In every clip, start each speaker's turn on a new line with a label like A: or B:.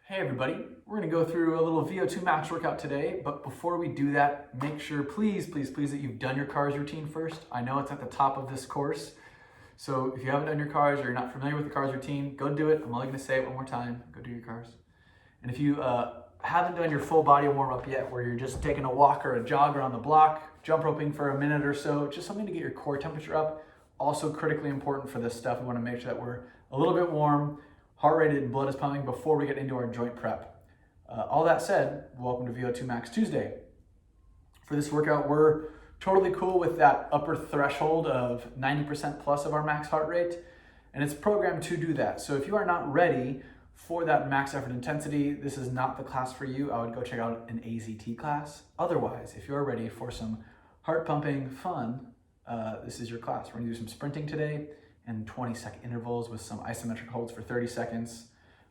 A: Hey everybody, we're going to go through a little VO2 Max workout today, but before we do that, make sure, please, that you've done your cars routine first. I know it's at the top of this course, so if you haven't done your cars or you're not familiar with the cars routine, go do it. I'm only going to say it one more time, go do your cars. And if you haven't done your full body warm-up yet, where you're just taking a walk or a jog around the block, jump roping for a minute or so, just something to get your core temperature up, also critically important for this stuff. We want to make sure that we're a little bit warm, heart rate and blood is pumping before we get into our joint prep. All that said, welcome to VO2 Max Tuesday. For this workout, we're totally cool with that upper threshold of 90% plus of our max heart rate, and it's programmed to do that. So if you are not ready for that max effort intensity, this is not the class for you. I would go check out an AZT class. Otherwise, if you are ready for some heart pumping fun, this is your class. We're gonna do some sprinting today and 20-second intervals with some isometric holds for 30 seconds.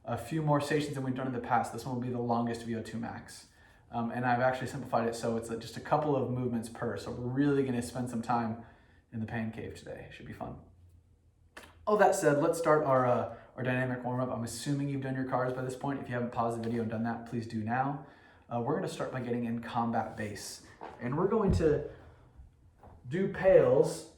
A: A few more stations than we've done in the past. This one will be the longest VO2 max. And I've actually simplified it so it's just a couple of movements per. So we're really gonna spend some time in the pain cave today. Should be fun. All that said, let's start our dynamic warm-up. I'm assuming you've done your cars by this point. If you haven't paused the video and done that, please do now. We're gonna start by getting in combat base. And we're going to do pails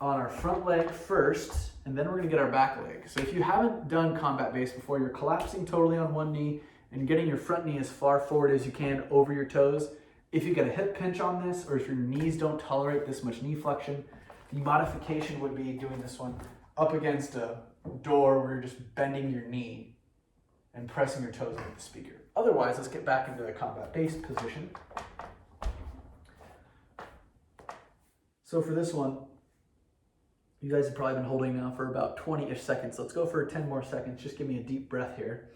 A: on our front leg first, and then we're gonna get our back leg. So if you haven't done combat base before, you're collapsing totally on one knee and getting your front knee as far forward as you can over your toes. If you get a hip pinch on this, or if your knees don't tolerate this much knee flexion, the modification would be doing this one up against a door where you're just bending your knee and pressing your toes into the speaker. Otherwise, let's get back into the combat base position. So for this one, you guys have probably been holding now for about 20-ish seconds. Let's go for 10 more seconds. Just give me a deep breath here.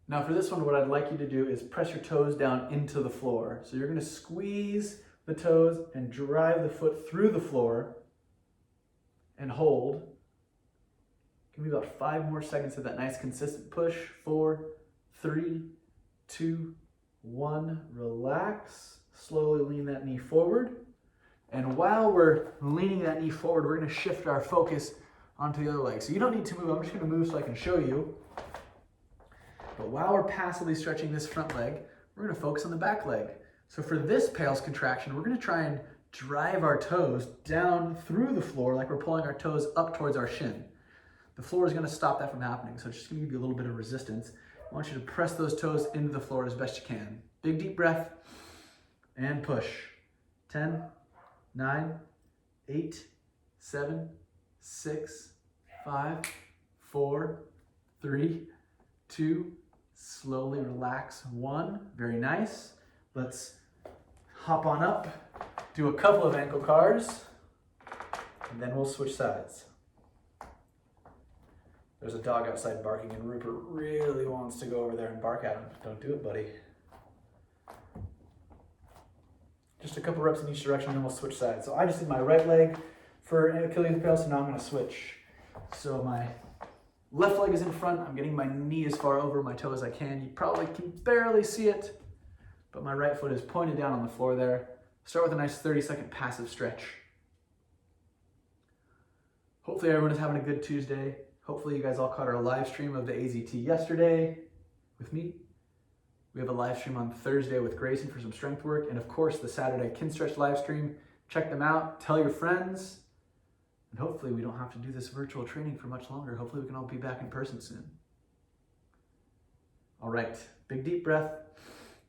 A: Now for this one, what I'd like you to do is press your toes down into the floor. So you're gonna squeeze the toes and drive the foot through the floor and hold. Give me about 5 more seconds of that nice consistent push. 4, 3, 2, 1, relax. Slowly lean that knee forward. And while we're leaning that knee forward, we're gonna shift our focus onto the other leg. So you don't need to move, I'm just gonna move so I can show you. But while we're passively stretching this front leg, we're gonna focus on the back leg. So for this pails contraction, we're gonna try and drive our toes down through the floor like we're pulling our toes up towards our shin. The floor is gonna stop that from happening, so it's just gonna give you a little bit of resistance. I want you to press those toes into the floor as best you can. Big deep breath and push. 10, 9, 8, 7, 6, 5, 4, 3, 2, slowly relax. 1, very nice. Let's hop on up, do a couple of ankle cars, and then we'll switch sides. There's a dog outside barking and Rupert really wants to go over there and bark at him. Don't do it, buddy. Just a couple reps in each direction, then we'll switch sides. So I just did my right leg for Achilles pail, so now I'm gonna switch. So my left leg is in front. I'm getting my knee as far over my toe as I can. You probably can barely see it, but my right foot is pointed down on the floor there. Start with a nice 30-second passive stretch. Hopefully everyone is having a good Tuesday. Hopefully you guys all caught our live stream of the AZT yesterday with me. We have a live stream on Thursday with Grayson for some strength work. And of course, the Saturday Kin Stretch live stream. Check them out, tell your friends. And hopefully we don't have to do this virtual training for much longer. Hopefully we can all be back in person soon. All right, big deep breath.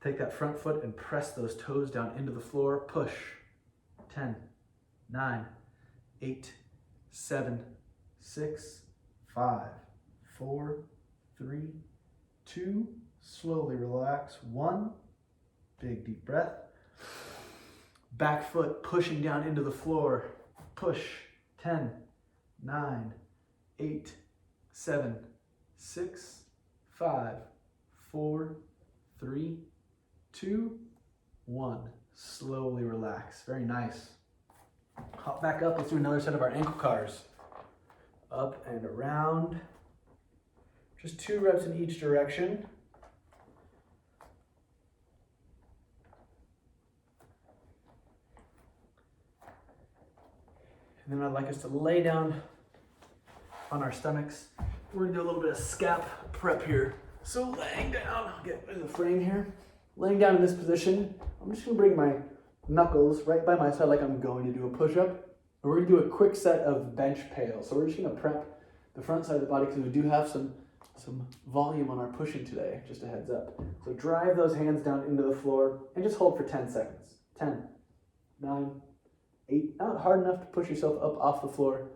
A: Take that front foot and press those toes down into the floor. Push. 10, 9, 8, 7, 6, 5, 4, 3, 2, slowly relax. 1, big deep breath. Back foot pushing down into the floor. Push. 10, 9, 8, 7, 6, 5, 4, 3, 2, 1. Slowly relax. Very nice. Hop back up. Let's do another set of our ankle cars. Up and around. Just 2 reps in each direction. And then I'd like us to lay down on our stomachs we're gonna do a little bit of scap prep here. So laying down, I'll get in the frame here. Laying down in this position, I'm just gonna bring my knuckles right by my side like I'm going to do a push-up. And we're gonna do a quick set of bench pails. So we're just gonna prep the front side of the body because we do have some volume on our pushing today, just a heads up. So drive those hands down into the floor and just hold for 10 seconds. 10, 9, 8, not hard enough to push yourself up off the floor,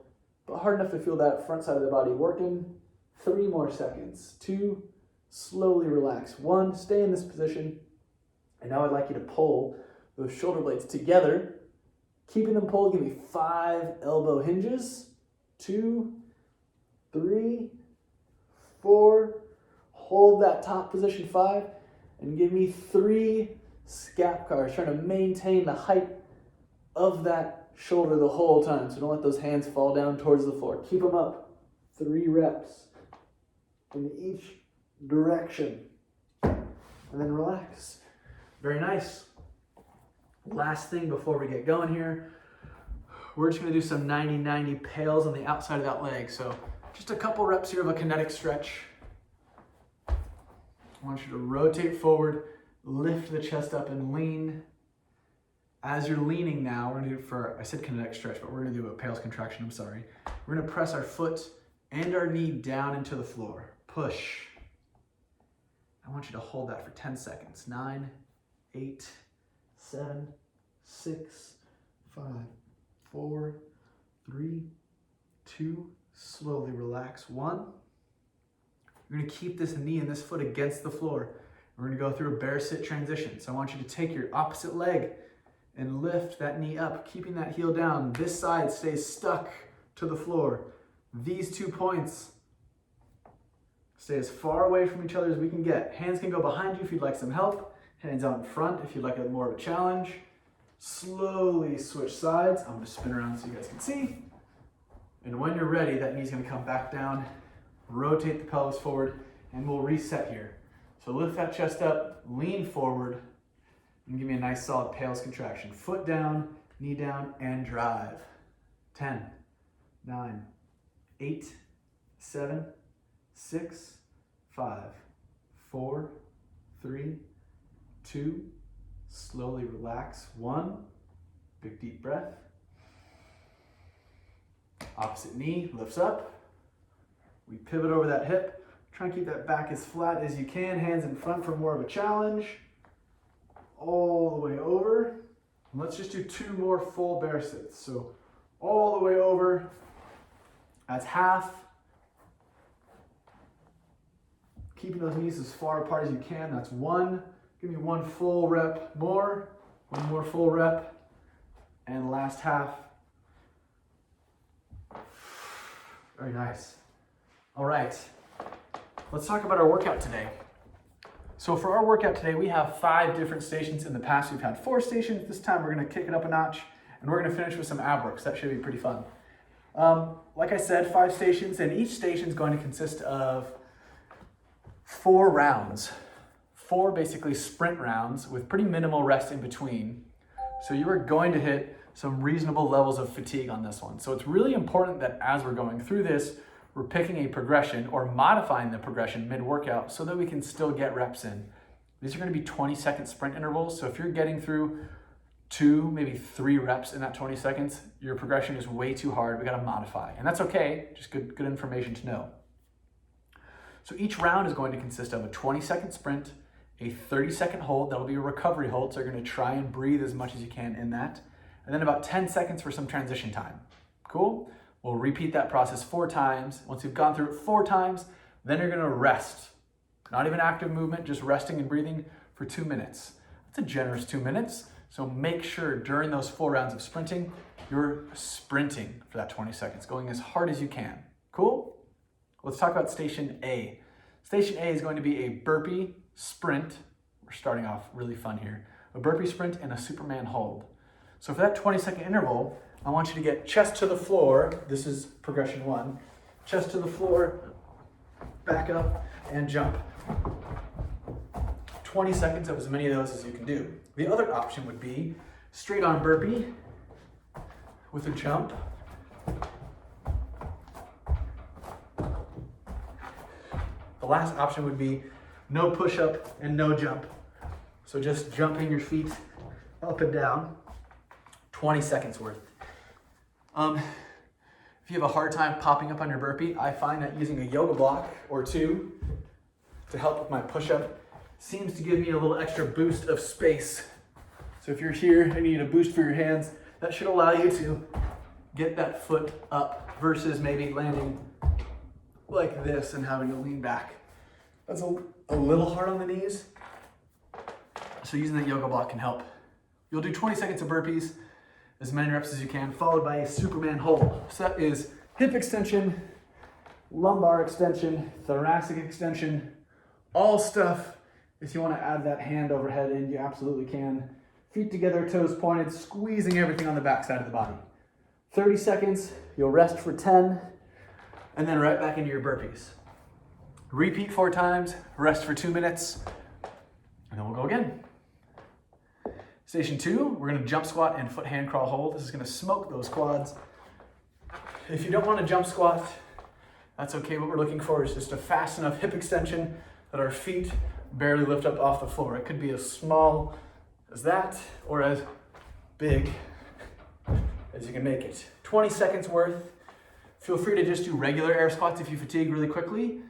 A: but hard enough to feel that front side of the body working. 3 more seconds. 2, slowly relax. 1, stay in this position. And now I'd like you to pull those shoulder blades together. Keeping them pulled, give me 5 elbow hinges. 2, 3, 4, hold that top position 5, and give me 3 scap cars, trying to maintain the height of that shoulder the whole time. So don't let those hands fall down towards the floor. Keep them up. 3 reps in each direction. And then relax. Very nice. Last thing before we get going here, we're just gonna do some 90-90 pails on the outside of that leg. So just a couple reps here of a kinetic stretch. I want you to rotate forward, lift the chest up and lean. As you're leaning now, we're gonna do I said kinetic stretch, but we're gonna do a pails contraction, I'm sorry. We're gonna press our foot and our knee down into the floor. Push. I want you to hold that for 10 seconds. 9, 8, 7, 6, 5, 4, 3, 2, slowly relax. 1. You're gonna keep this knee and this foot against the floor. We're gonna go through a bear sit transition. So I want you to take your opposite leg and lift that knee up, keeping that heel down. This side stays stuck to the floor. These 2 points stay as far away from each other as we can get. Hands can go behind you if you'd like some help. Hands out in front if you'd like more of a challenge. Slowly switch sides. I'm gonna spin around so you guys can see. And when you're ready, that knee's gonna come back down, rotate the pelvis forward, and we'll reset here. So lift that chest up, lean forward, and give me a nice solid pails contraction. Foot down, knee down, and drive. 10, 9, 8, 7, 6, 5, 4, 3, 2, slowly relax. 1, big deep breath. Opposite knee lifts up. We pivot over that hip. Try and keep that back as flat as you can. Hands in front for more of a challenge. All the way over. And let's just do 2 more full bear sits. So all the way over. That's half. Keeping those knees as far apart as you can. That's 1. Give me 1 full rep more. 1 more full rep. And last half. Very nice. All right, let's talk about our workout today. So for our workout today, we have 5 different stations. In the past, we've had 4 stations. This time, we're gonna kick it up a notch, and we're gonna finish with some ab work. So that should be pretty fun. Like I said, 5 stations, and each station is going to consist of 4 rounds. 4 basically sprint rounds with pretty minimal rest in between. So you are going to hit some reasonable levels of fatigue on this one. So it's really important that as we're going through this, we're picking a progression or modifying the progression mid-workout so that we can still get reps in. These are gonna be 20-second sprint intervals. So if you're getting through 2, maybe 3 reps in that 20 seconds, your progression is way too hard. We gotta modify, and that's okay. Just good information to know. So each round is going to consist of a 20-second sprint, a 30-second hold. That'll be a recovery hold. So you're gonna try and breathe as much as you can in that. And then about 10 seconds for some transition time. Cool? We'll repeat that process 4 times. Once you've gone through it 4 times, then you're gonna rest. Not even active movement, just resting and breathing for 2 minutes. That's a generous 2 minutes. So make sure during those 4 rounds of sprinting, you're sprinting for that 20 seconds, going as hard as you can. Cool? Let's talk about Station A. Station A is going to be a burpee sprint. We're starting off really fun here. A burpee sprint and a Superman hold. So for that 20-second interval, I want you to get chest to the floor. This is progression 1. Chest to the floor, back up, and jump. 20 seconds of as many of those as you can do. The other option would be straight on burpee with a jump. last option would be no push-up and no jump. So just jumping your feet up and down, 20 seconds worth. If you have a hard time popping up on your burpee, I find that using a yoga block or two to help with my push-up seems to give me a little extra boost of space. So if you're here and you need a boost for your hands, that should allow you to get that foot up versus maybe landing like this and having to lean back. That's a little hard on the knees. So using that yoga block can help. You'll do 20 seconds of burpees, as many reps as you can, followed by a Superman hold. So that is hip extension, lumbar extension, thoracic extension, all stuff. If you want to add that hand overhead in, you absolutely can. Feet together, toes pointed, squeezing everything on the back side of the body. 30 seconds, you'll rest for 10, and then right back into your burpees. Repeat 4 times, rest for 2 minutes, and then we'll go again. Station 2, we're gonna jump squat and foot hand crawl hold. This is gonna smoke those quads. If you don't want to jump squat, that's okay. What we're looking for is just a fast enough hip extension that our feet barely lift up off the floor. It could be as small as that or as big as you can make it. 20 seconds worth. Feel free to just do regular air squats if you fatigue really quickly.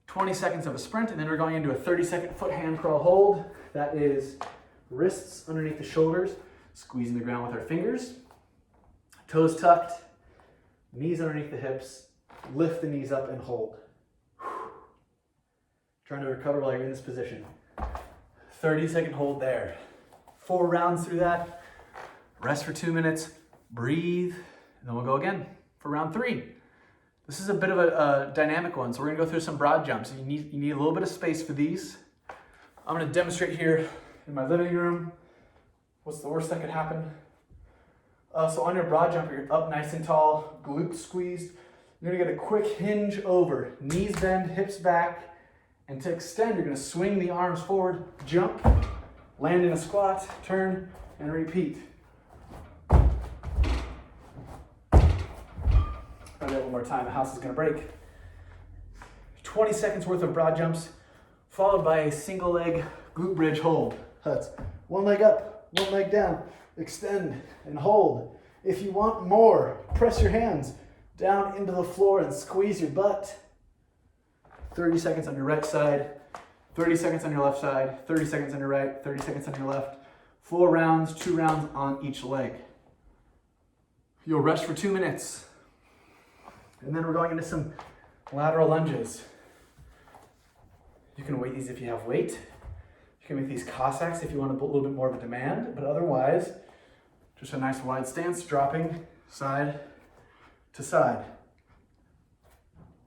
A: 20 seconds of a sprint, and then we're going into a 30-second foot hand crawl hold. That is wrists underneath the shoulders, squeezing the ground with our fingers. Toes tucked, knees underneath the hips. Lift the knees up and hold. Trying to recover while you're in this position. 30-second hold there. 4 rounds through that. Rest for 2 minutes. Breathe, and then we'll go again for round 3. This is a bit of a dynamic one, so we're gonna go through some broad jumps. You need a little bit of space for these. I'm gonna demonstrate here in my living room. What's the worst that could happen? So on your broad jump, you're up nice and tall, glutes squeezed. You're gonna get a quick hinge over, knees bend, hips back, and to extend, you're gonna swing the arms forward, jump, land in a squat, turn, and repeat. I'll do it one more time, the house is gonna break. 20 seconds worth of broad jumps, followed by a single leg glute bridge hold. That's one leg up, one leg down, extend and hold. If you want more, press your hands down into the floor and squeeze your butt. 30 seconds on your right side, 30 seconds on your left side, 30 seconds on your right, 30 seconds on your left. 4 rounds, 2 rounds on each leg. You'll rest for 2 minutes. And then we're going into some lateral lunges. You can weight these if you have weight. You can make these Cossacks if you want a little bit more of a demand, but otherwise, just a nice wide stance, dropping side to side.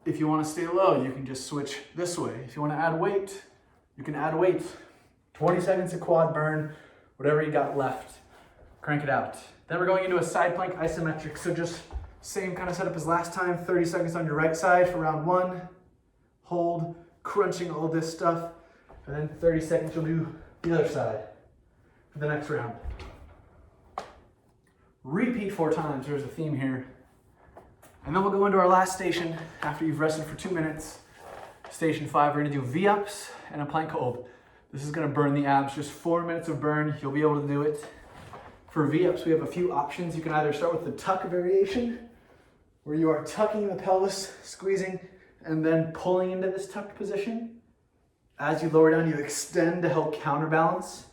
A: If you want to stay low, you can just switch this way. If you want to add weight, you can add weight. 20 seconds of quad burn, whatever you got left. Crank it out. Then we're going into a side plank isometric, so just same kind of setup as last time. 30 seconds on your right side for round 1. Hold, crunching all this stuff. And then 30 seconds you'll do the other side for the next round. Repeat 4 times, there's a theme here. And then we'll go into our last station after you've rested for 2 minutes. Station 5, we're gonna do V-ups and a plank hold. This is gonna burn the abs, just 4 minutes of burn, you'll be able to do it. For V-ups, we have a few options. You can either start with the tuck variation, where you are tucking the pelvis, squeezing, and then pulling into this tucked position. As you lower down, you extend to help counterbalance.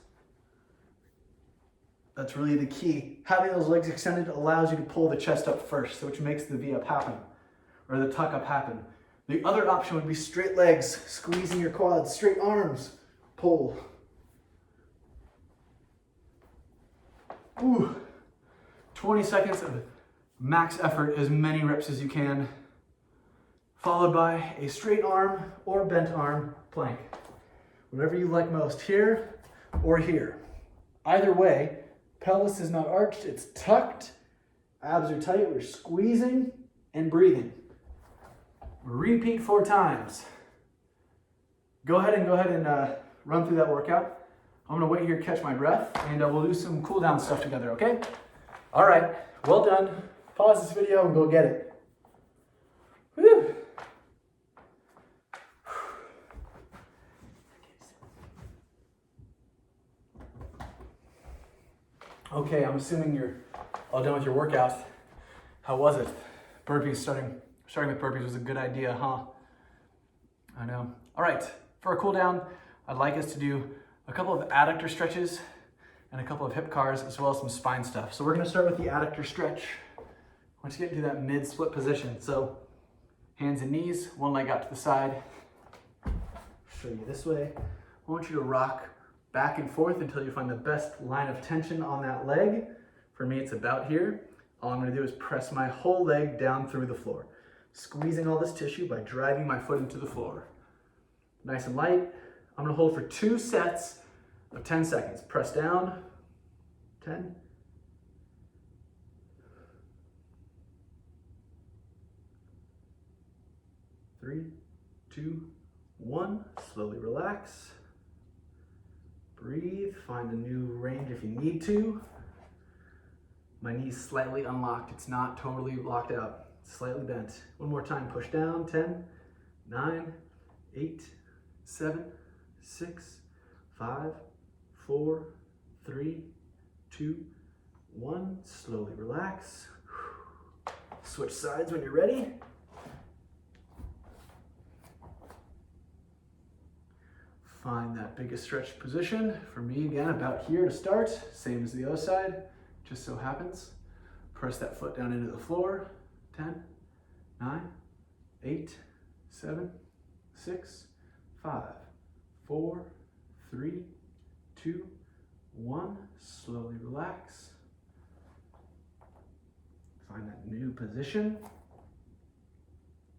A: That's really the key. Having those legs extended allows you to pull the chest up first, which makes the V-up happen, or the tuck up happen. The other option would be straight legs, squeezing your quads, straight arms, pull. Ooh. 20 seconds of max effort, as many reps as you can, followed by a straight arm or bent arm plank. Whatever you like most, here or here. Either way, pelvis is not arched, it's tucked, abs are tight, we're squeezing and breathing. Repeat 4 times. Go ahead and run through that workout. I'm gonna wait here, catch my breath, and we'll do some cool down stuff together, okay? All right, well done. Pause this video and go get it. Whew. Okay, I'm assuming you're all done with your workout. How was it? Burpees, starting with burpees was a good idea, huh? I know. All right, for our cool down, I'd like us to do a couple of adductor stretches and a couple of hip cars, as well as some spine stuff. So we're gonna start with the adductor stretch. Once you get into that mid-split position, so hands and knees, one leg out to the side. Show you this way. I want you to rock back and forth until you find the best line of tension on that leg. For me, it's about here. All I'm gonna do is press my whole leg down through the floor, squeezing all this tissue by driving my foot into the floor. Nice and light. I'm gonna hold for 2 sets of 10 seconds. Press down, 10. 3, 2, 1. Slowly relax. Breathe, find a new range if you need to. My knee's slightly unlocked. It's not totally locked out. It's slightly bent. One more time, push down. 10, 9, 8, 7, 6, 5, 4, 3, 2, 1. Slowly relax. Switch sides when you're ready. Find that biggest stretch position. For me, again, about here to start. Same as the other side, just so happens. Press that foot down into the floor. 10, 9, 8, 7, 6, 5, 4, 3, 2, 1. Slowly relax. Find that new position.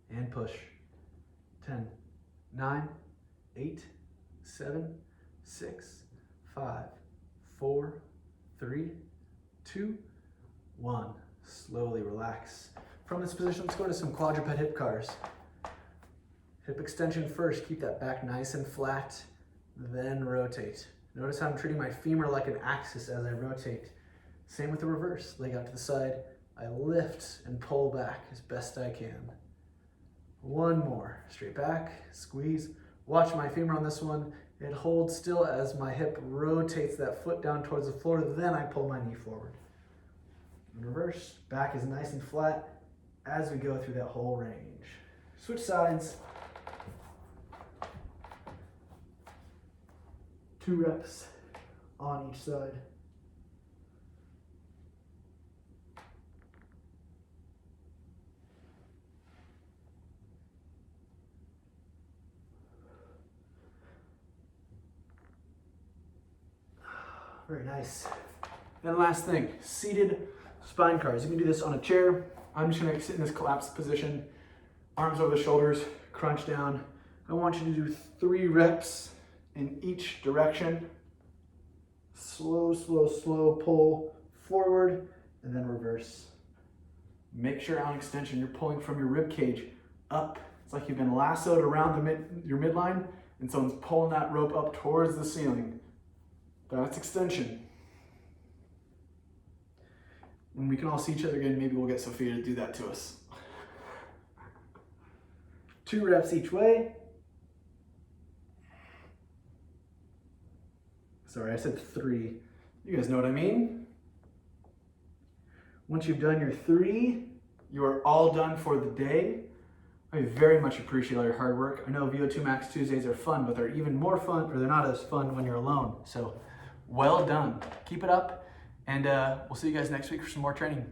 A: And push. 10, 9, 8, 7, 6, 5, 4, 3, 2, 1. Slowly relax. From this position, let's go to some quadruped hip cars. Hip extension first. Keep that back nice and flat, then rotate. Notice how I'm treating my femur like an axis as I rotate. Same with the reverse. Leg out to the side. I lift and pull back as best I can. One more. Straight back, squeeze. Watch my femur on this one. It holds still as my hip rotates that foot down towards the floor, then I pull my knee forward. In reverse, back is nice and flat as we go through that whole range. Switch sides. 2 reps on each side. Very nice. And last thing, seated spine cars. You can do this on a chair. I'm just gonna sit in this collapsed position, arms over the shoulders, crunch down. I want you to do 3 reps in each direction. Slow, slow, slow pull forward and then reverse. Make sure on extension you're pulling from your rib cage up. It's like you've been lassoed around your midline and someone's pulling that rope up towards the ceiling. That's extension. When we can all see each other again, maybe we'll get Sophia to do that to us. 2 reps each way. Sorry, I said 3. You guys know what I mean? Once you've done your 3, you are all done for the day. I very much appreciate all your hard work. I know VO2 Max Tuesdays are fun, but they're even more fun, or they're not as fun when you're alone. So, well done. Keep it up, and we'll see you guys next week for some more training.